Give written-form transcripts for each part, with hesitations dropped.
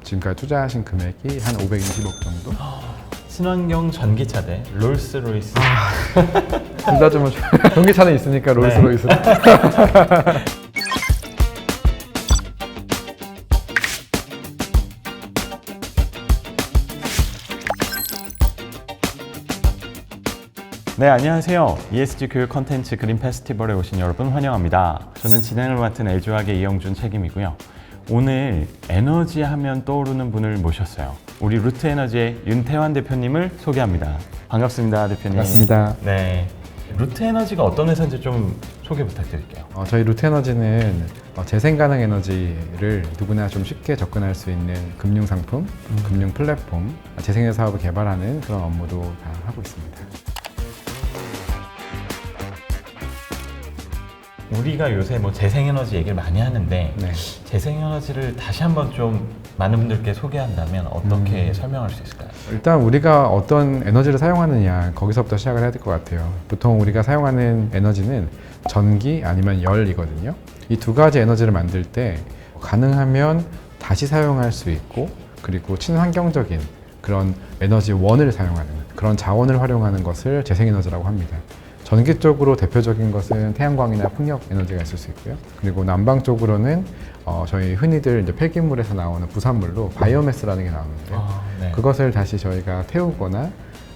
지금까지 투자하신 금액이 한 520억 정도? 친환경 전기차 대 롤스로이스. 둘 다 좀 전기차는 있으니까 롤스로이스. 네, 안녕하세요. ESG 교육 컨텐츠 그린 페스티벌에 오신 여러분 환영합니다. 저는 진행을 맡은 LG화학의 이영준 책임이고요. 오늘 에너지 하면 떠오르는 분을 모셨어요. 우리 루트에너지의 윤태환 대표님을 소개합니다. 반갑습니다, 대표님. 반갑습니다. 네. 루트에너지가 어떤 회사인지 좀 소개 부탁드릴게요. 저희 루트에너지는 재생 가능 에너지를 누구나 좀 쉽게 접근할 수 있는 금융 상품, 금융 플랫폼, 재생에너 사업을 개발하는 그런 업무도 다 하고 있습니다. 우리가 요새 뭐 재생에너지 얘기를 많이 하는데 네. 재생에너지를 다시 한번 좀 많은 분들께 소개한다면 어떻게 설명할 수 있을까요? 일단 우리가 어떤 에너지를 사용하느냐 거기서부터 시작을 해야 될 것 같아요. 보통 우리가 사용하는 에너지는 전기 아니면 열이거든요. 이 두 가지 에너지를 만들 때 가능하면 다시 사용할 수 있고 그리고 친환경적인 그런 에너지원을 사용하는 그런 자원을 활용하는 것을 재생에너지라고 합니다. 전기 쪽으로 대표적인 것은 태양광이나 풍력 에너지가 있을 수 있고요. 그리고 난방 쪽으로는 저희 흔히들 이제 폐기물에서 나오는 부산물로 바이오매스라는 게 나오는데 네. 그것을 다시 저희가 태우거나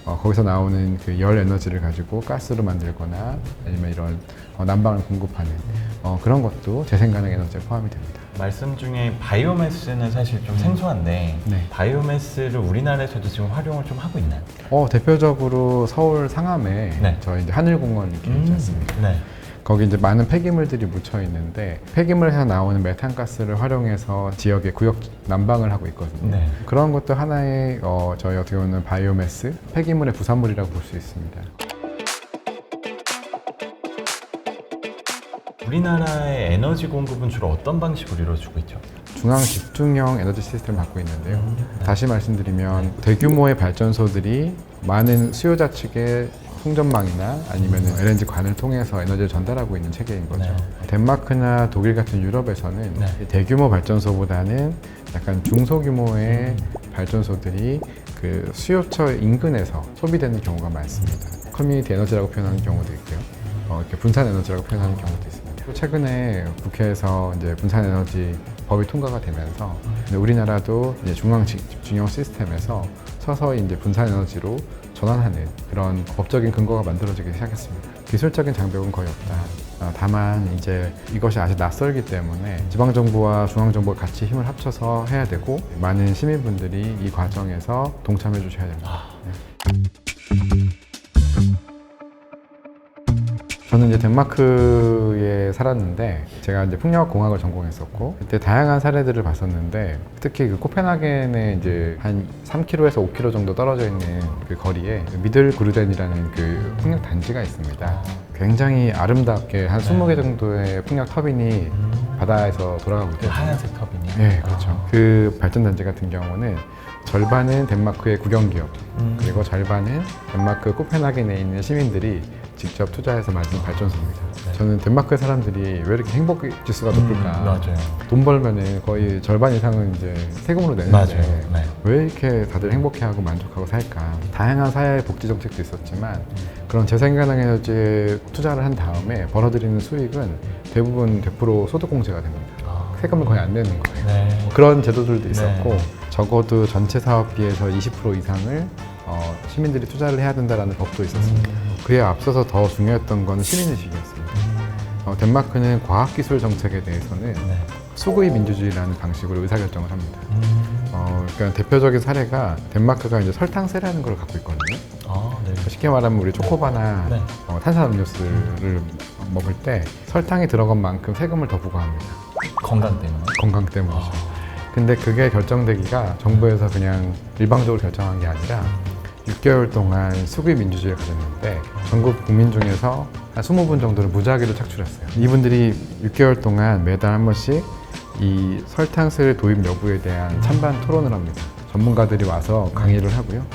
거기서 나오는 그 열 에너지를 가지고 가스로 만들거나 아니면 이런 난방을 공급하는 그런 것도 재생 가능 에너지에 포함이 됩니다. 말씀 중에 바이오매스는 사실 좀 생소한데 네. 바이오매스를 우리나라에서도 지금 활용을 좀 하고 있나요? 대표적으로 서울 상암에 네. 저희 이제 하늘공원 이렇게 있지 않습니까? 네. 거기 이제 많은 폐기물들이 묻혀 있는데 폐기물에서 나오는 메탄가스를 활용해서 지역의 구역 난방을 하고 있거든요. 네. 그런 것도 하나의 저희 어떻게 보면 바이오매스 폐기물의 부산물이라고 볼 수 있습니다. 우리나라의 에너지 공급은 주로 어떤 방식으로 이루어지고 있죠? 중앙 집중형 에너지 시스템을 갖고 있는데요. 다시 말씀드리면 대규모의 발전소들이 많은 수요자 측의 송전망이나 아니면 LNG 관을 통해서 에너지를 전달하고 있는 체계인 거죠. 네. 덴마크나 독일 같은 유럽에서는 네. 대규모 발전소보다는 약간 중소규모의 발전소들이 그 수요처 인근에서 소비되는 경우가 많습니다. 커뮤니티 에너지라고 표현하는 경우도 있고요. 이렇게 분산 에너지라고 표현하는 경우도 있습니다. 최근에 국회에서 이제 분산 에너지 법이 통과가 되면서 이제 우리나라도 이제 중앙 집중형 시스템에서 서서히 이제 분산 에너지로 전환하는 그런 법적인 근거가 만들어지기 시작했습니다. 기술적인 장벽은 거의 없다. 다만 이제 이것이 아직 낯설기 때문에 지방정부와 중앙정부가 같이 힘을 합쳐서 해야 되고 많은 시민분들이 이 과정에서 동참해 주셔야 됩니다. 저는 이제 덴마크에 살았는데 제가 이제 풍력공학을 전공했었고 그때 다양한 사례들을 봤었는데 특히 그 코펜하겐에 이제 한 3km에서 5km 정도 떨어져 있는 그 거리에 미들그루덴이라는 그 풍력 단지가 있습니다. 굉장히 아름답게 한 20개 정도의 풍력 터빈이 바다에서 돌아가고 그 있거든요. 하얀색 터빈이요? 네, 그렇죠. 그 발전 단지 같은 경우는 절반은 덴마크의 국영기업 그리고 절반은 덴마크 코펜하겐에 있는 시민들이 직접 투자해서 만든 발전소입니다. 네. 저는 덴마크 사람들이 왜 이렇게 행복 지수가 높을까? 맞아요. 돈 벌면은 거의 절반 이상은 이제 세금으로 내는데 맞아요. 네. 왜 이렇게 다들 행복해하고 만족하고 살까? 다양한 사회 복지 정책도 있었지만 그런 재생가능 에너지에 투자를 한 다음에 벌어들이는 수익은 대부분 100% 소득공제가 됩니다. 세금을 거의 안 내는 거예요. 네. 그런 제도들도 있었고 네. 적어도 전체 사업비에서 20% 이상을 시민들이 투자를 해야 된다는 법도 있었습니다. 그에 앞서서 더 중요했던 건 시민의식이었습니다. 덴마크는 과학기술 정책에 대해서는 네. 수구의 민주주의라는 방식으로 의사결정을 합니다. 그러니까 대표적인 사례가 덴마크가 이제 설탕세라는 걸 갖고 있거든요. 네. 쉽게 말하면 우리 초코바나 네. 탄산음료수를 먹을 때 설탕이 들어간 만큼 세금을 더 부과합니다. 건강 때문에. 건강 때문이죠. 근데 그게 결정되기가 정부에서 그냥 일방적으로 결정한 게 아니라 6개월 동안 수구의 민주주의를 가졌는데 전국 국민 중에서 한 20분 정도를 무작위로 착출했어요. 이분들이 6개월 동안 매달 한 번씩 이 설탕세 도입 여부에 대한 찬반 토론을 합니다. 전문가들이 와서 강의를 하고요.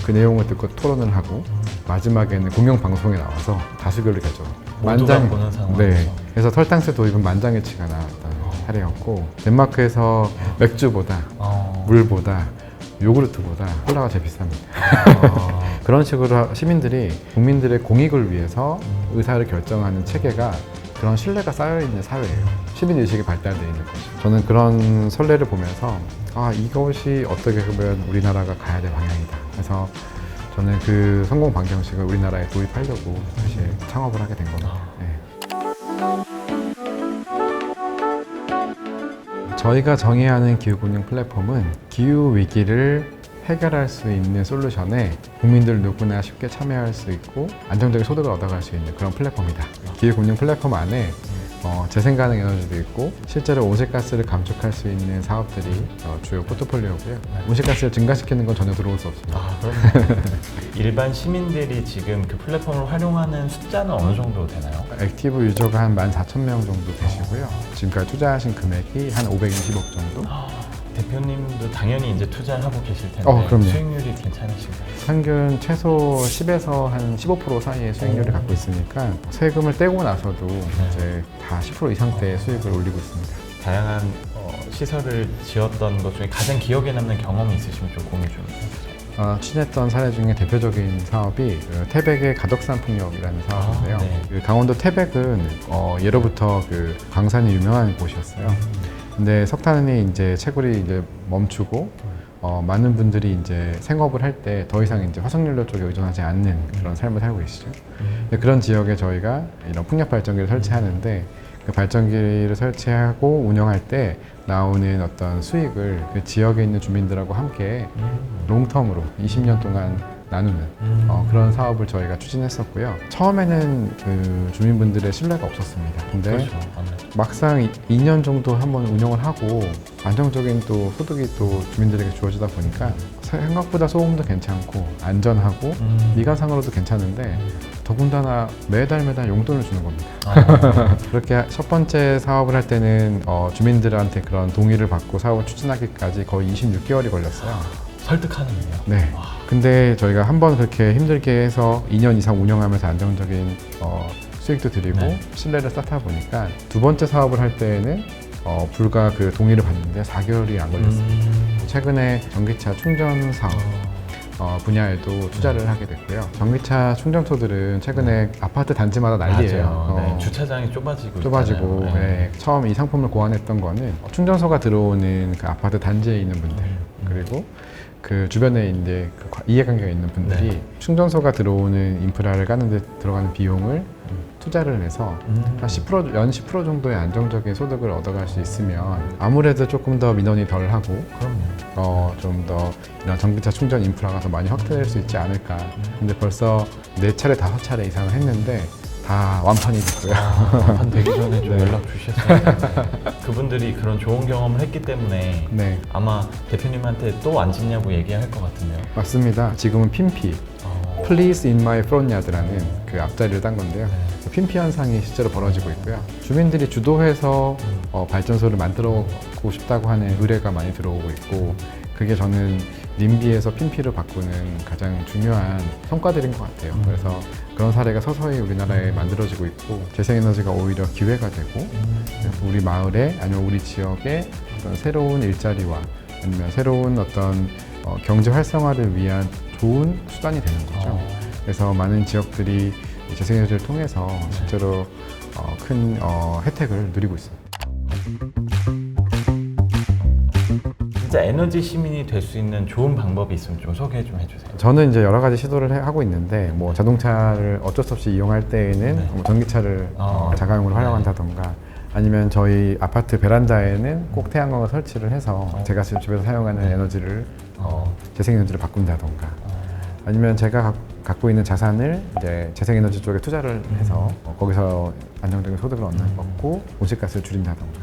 그 내용을 듣고 토론을 하고 마지막에는 공영방송에 나와서 다수결로 결정합니다. 모두가 보는 상황에서. 네. 그래서 설탕세 도입은 만장일치가 나왔던 사례였고 덴마크에서 맥주보다 물보다 요구르트보다 콜라가 제일 비쌉니다. 그런 식으로 시민들이 국민들의 공익을 위해서 의사를 결정하는 체계가 그런 신뢰가 쌓여있는 사회예요. 시민의식이 발달되어 있는 거죠. 저는 그런 선례를 보면서 이것이 어떻게 보면 우리나라가 가야 될 방향이다. 그래서 저는 그 성공 방정식을 우리나라에 도입하려고 사실 창업을 하게 된 겁니다. 저희가 정의하는 기후금융 플랫폼은 기후위기를 해결할 수 있는 솔루션에 국민들 누구나 쉽게 참여할 수 있고 안정적인 소득을 얻어갈 수 있는 그런 플랫폼이다. 기후금융 플랫폼 안에 재생가능 에너지도 있고 실제로 온실가스를 감축할 수 있는 사업들이 주요 포트폴리오고요. 온실가스를 증가시키는 건 전혀 들어올 수 없습니다. 그럼요. 일반 시민들이 지금 그 플랫폼을 활용하는 숫자는 어느 정도 되나요? 액티브 유저가 한 14,000명 정도 되시고요. 지금까지 투자하신 금액이 한 520억 정도? 대표님도 당연히 이제 투자를 하고 계실 텐데 그럼요. 수익률이 괜찮으신가요? 평균 최소 10에서 한 15% 사이의 수익률을 갖고 있으니까 세금을 떼고 나서도 이제 다 10% 이상대의 수익을 올리고 있습니다. 다양한 시설을 지었던 것 중에 가장 기억에 남는 경험이 있으시면 좀 공유 좀 해주세요. 추진했던 사례 중에 대표적인 사업이 태백의 가덕산풍력이라는 사업인데요. 그 강원도 태백은 예로부터 그 광산이 유명한 곳이었어요. 근데 석탄이 이제 채굴이 이제 멈추고 많은 분들이 이제 생업을 할 때 더 이상 이제 화석연료 쪽에 의존하지 않는 그런 삶을 살고 계시죠. 근데 그런 지역에 저희가 이런 풍력 발전기를 설치하는데 그 발전기를 설치하고 운영할 때 나오는 어떤 수익을 그 지역에 있는 주민들하고 함께 롱텀으로 20년 동안 나누는 그런 사업을 저희가 추진했었고요. 처음에는 그 주민분들의 신뢰가 없었습니다. 근데 그렇죠. 막상 2년 정도 한번 운영을 하고 안정적인 또 소득이 또 주민들에게 주어지다 보니까 생각보다 소음도 괜찮고 안전하고 미관상으로도 괜찮은데 더군다나 매달 용돈을 주는 겁니다. 그렇게 첫 번째 사업을 할 때는 주민들한테 그런 동의를 받고 사업을 추진하기까지 거의 26개월이 걸렸어요. 설득하는군요. 네. 근데 저희가 한번 그렇게 힘들게 해서 2년 이상 운영하면서 안정적인 수익도 드리고 신뢰를 쌓다 보니까 두 번째 사업을 할 때에는 불과 그 동의를 받는데 4개월이 안 걸렸어요. 최근에 전기차 충전 사업 분야에도 투자를 하게 됐고요. 전기차 충전소들은 최근에 아파트 단지마다 난리예요. 주차장이 좁아지고 네. 처음 이 상품을 고안했던 거는 충전소가 들어오는 그 아파트 단지에 있는 분들 그리고 그 주변에 이제 그 이해관계가 있는 분들이 충전소가 들어오는 인프라를 까는데 들어가는 비용을 투자를 해서 한 10%, 연 10% 정도의 안정적인 소득을 얻어갈 수 있으면 아무래도 조금 더 민원이 덜 하고 좀 더 이런 전기차 충전 인프라가 더 많이 확대될 수 있지 않을까. 근데 벌써 4차례, 5차례 이상을 했는데 다 완판이 됐고요. 완판 되기 전에 좀 연락 주셨어요. 그분들이 그런 좋은 경험을 했기 때문에 아마 대표님한테 또 안 짓냐고 얘기할 것 같은데요. 맞습니다. 지금은 핀피 Please in my front yard라는 그 앞자리를 딴 건데요. 핀피 현상이 실제로 벌어지고 있고요. 주민들이 주도해서 발전소를 만들어보고 싶다고 하는 의뢰가 많이 들어오고 있고 그게 저는 님비에서 핀피를 바꾸는 가장 중요한 성과들인 것 같아요. 그래서 그런 사례가 서서히 우리나라에 만들어지고 있고 재생에너지가 오히려 기회가 되고 그래서 우리 마을에 아니면 우리 지역에 어떤 새로운 일자리와 아니면 새로운 어떤 경제 활성화를 위한 좋은 수단이 되는 거죠. 그래서 많은 지역들이 재생에너지를 통해서 실제로 큰 혜택을 누리고 있습니다. 진짜 에너지 시민이 될 수 있는 좋은 방법이 있으면 좀 소개 좀 해주세요. 저는 이제 여러 가지 시도를 하고 있는데 뭐 자동차를 어쩔 수 없이 이용할 때에는 뭐 전기차를 자가용으로 활용한다던가 아니면 저희 아파트 베란다에는 꼭 태양광을 설치를 해서 제가 집에서 사용하는 에너지를 재생에너지를 바꾼다던가 아니면 제가 갖고 있는 자산을 이제 재생에너지 쪽에 투자를 해서 거기서 안정적인 소득을 얻고 온실가스를 줄인다던가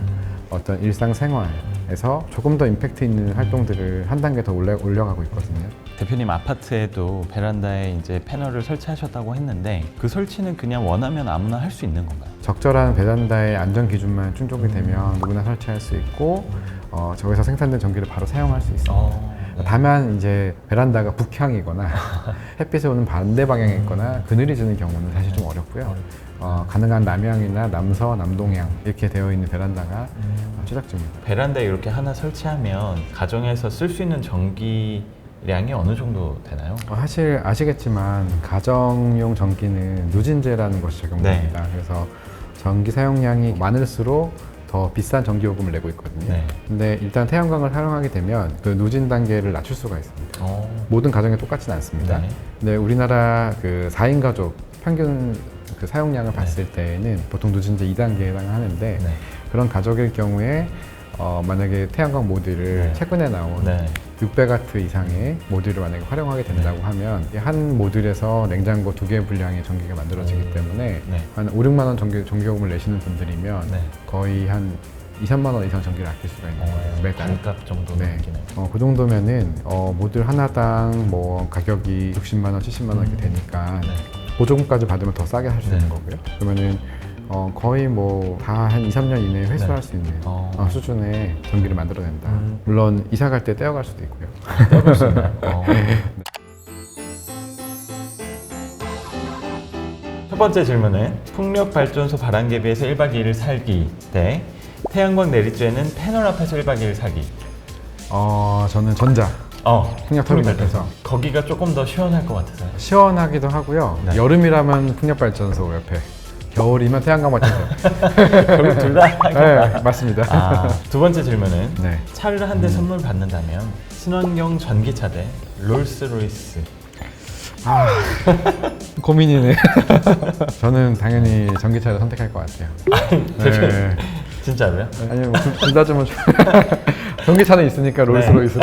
어떤 일상생활에서 조금 더 임팩트 있는 활동들을 한 단계 더 올려가고 있거든요. 대표님 아파트에도 베란다에 이제 패널을 설치하셨다고 했는데 그 설치는 그냥 원하면 아무나 할 수 있는 건가요? 적절한 베란다의 안전 기준만 충족이 되면 누구나 설치할 수 있고 저기서 생산된 전기를 바로 사용할 수 있습니다. 다만 이제 베란다가 북향이거나 햇빛이 오는 반대 방향에 있거나 그늘이 지는 경우는 사실 좀 어렵고요. 가능한 남향이나 남서, 남동향 이렇게 되어 있는 베란다가 최적입니다. 베란다에 이렇게 하나 설치하면 가정에서 쓸 수 있는 전기량이 어느 정도 되나요? 사실 아시겠지만 가정용 전기는 누진제라는 것이 적용됩니다. 네. 그래서 전기 사용량이 많을수록 더 비싼 전기요금을 내고 있거든요. 네. 근데 일단 태양광을 사용하게 되면 그 누진 단계를 낮출 수가 있습니다. 모든 가정에 똑같지는 않습니다. 네. 근데 우리나라 그 4인 가족 평균 그 사용량을 봤을 때는 보통 누진제 2단계에 해당하는데 네. 그런 가족일 경우에 만약에 태양광 모듈을 네. 최근에 나온 네. 600W 이상의 모듈을 만약에 활용하게 된다고 하면 이한 모듈에서 냉장고 2개 분량의 전기가 만들어지기 때문에 네. 한 5, 6만 원 전기요금을 내시는 분들이면 네. 거의 한 2, 3만 원 이상 전기를 아낄 수가 있는 거예요. 매달. 반값 정도 네. 느끼네요. 그 정도면은 모듈 하나당 뭐 가격이 60만 원, 70만 원 이렇게 되니까 네. 보조금까지 받으면 더 싸게 살 수 네. 있는 거고요. 그러면은 거의 뭐 다 한 2, 3년 이내에 회수할 네. 수 있는 수준의 수준의 전기를 만들어낸다. 음. 물론 이사 갈 때 떼어갈 수도 있고요. 첫 번째 질문은 풍력발전소 바람개비에서 1박 2일 살기 대 태양광 내리쬐는 패널 앞에서 1박 2일 살기. 저는 전자. 풍력 터빈 풍력발전소. 옆에서. 거기가 조금 더 시원할 것 같아서요. 시원하기도 하고요. 네. 여름이라면 풍력발전소 옆에, 겨울이면 태양광 발전소. 결국 둘 다 하겠다. 네, 맞습니다. 두 번째 질문은 네. 차를 한 대 선물 받는다면 친환경 전기차 대 롤스로이스. 고민이네. 저는 당연히 전기차를 선택할 것 같아요. 네. 진짜로요? 아니요, 둘 다 좀 전기차는 있으니까 롤스로이스.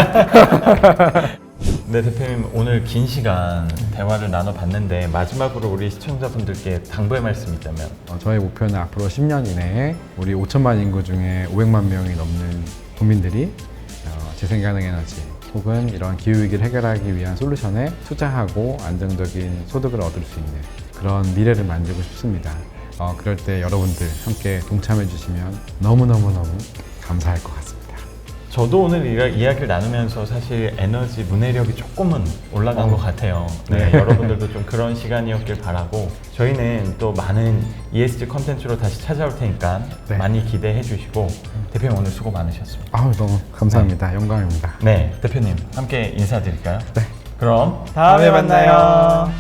네, 대표님 오늘 긴 시간 대화를 나눠봤는데 마지막으로 우리 시청자분들께 당부의 말씀이 있다면. 저의 목표는 앞으로 10년 이내에 우리 5천만 인구 중에 500만 명이 넘는 국민들이 재생가능 에너지 혹은 이런 기후위기를 해결하기 위한 솔루션에 투자하고 안정적인 소득을 얻을 수 있는 그런 미래를 만들고 싶습니다. 그럴 때 여러분들 함께 동참해 주시면 너무너무너무 감사할 것 같습니다. 저도 오늘 이야기를 나누면서 사실 에너지 문해력이 조금은 올라간 것 같아요. 네, 여러분들도 좀 그런 시간이었길 바라고 저희는 또 많은 ESG 컨텐츠로 다시 찾아올 테니까 네. 많이 기대해 주시고 대표님 오늘 수고 많으셨습니다. 너무 감사합니다. 영광입니다. 네, 대표님 함께 인사드릴까요? 네. 그럼 다음에 만나요.